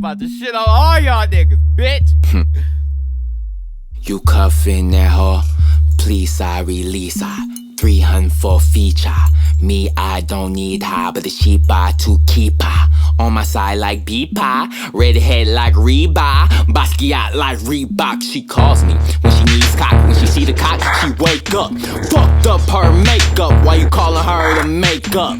about to shit on all y'all niggas, bitch. You cuffin' that hoe, please I release her. 300 for feature. Me, I don't need her, but the sheep buy to keep her. On my side like Beepa, redhead like Reba, Basquiat like Reebok. She calls me when she needs cock. When she see the cock, she wake up. Fucked up her makeup. Why you calling her the makeup?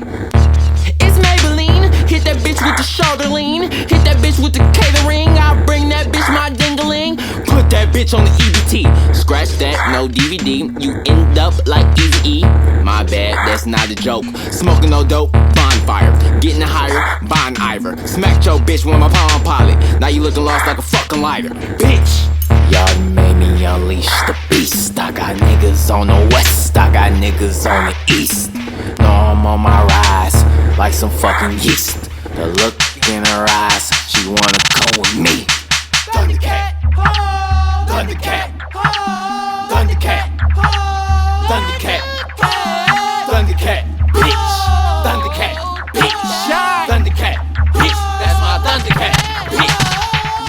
It's Maybelline. Hit that bitch with the shoulder lean. Hit that bitch with the catering. I bring that bitch my dingaling. Put that bitch on the EBT. Scratch that, no DVD. You end up like Eazy-E. My bad, that's not a joke. Smoking no dope, bonfire. Getting higher, Bon Iver. Smacked your bitch with my Palm Pilot. Now you looking lost like a fucking lighter, bitch. Y'all made me unleash the beast. I got niggas on the west, I got niggas on the east. No, I'm on my rise, like some fucking yeast. The look in her eyes, she wanna come with me. Thundercat, Thundercat, Thundercat, Thundercat, Thundercat, bitch. Thundercat, bitch. Thundercat, bitch. That's my Thundercat, bitch.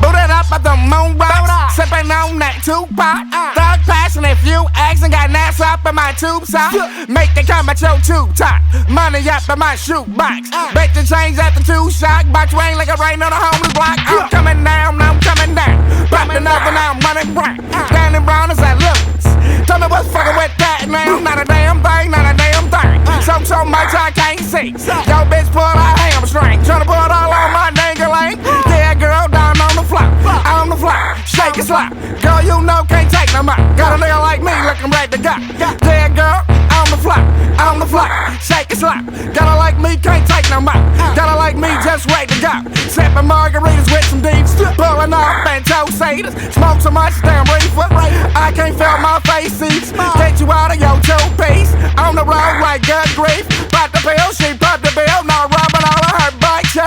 Boot it up at the moon rocks, sippin' on that Tupac. Thug passionate, few eggs and got nass up in my tube sock. Make it come at your tube top, money up in my shoe box. Bet the change at the 2 shock, box rain like a rain on a homeless block. I'm coming down, I'm coming down. Popping up and I'm running right. Standing brown as that looks. Tell me what's fucking with that now. Not a damn thing, not a damn thing. So much I can't see. Yo bitch pull out hamstring, tryna put it all on my dangling. Yeah girl, down on the floor, on the floor, shake and slap. Girl you know can't take no more. Got a nigga like me looking ready to go. Yeah girl, on the floor, shake and slap. Got a like me can't take no more. Got a like me just ready to go. Sipping margaritas with some deeps, pulling off and toe cedars. Smoke so much damn reefer, I can't feel my face seats. Get you out of your 2-piece. On the road like good grief. Pop the pill, she pop the bill. Now rubbing all of her bike cheek.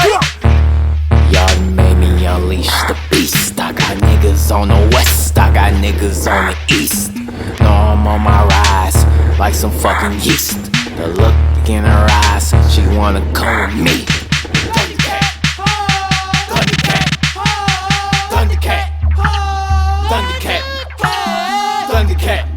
Y'all made me unleash the beast. I got niggas on the west, I got niggas on the east. No, I'm on my rise, like some fucking yeast. The look in her eyes, she wanna come with me. Thundercat, Thundercat, Thundercat, Thundercat, Thundercat.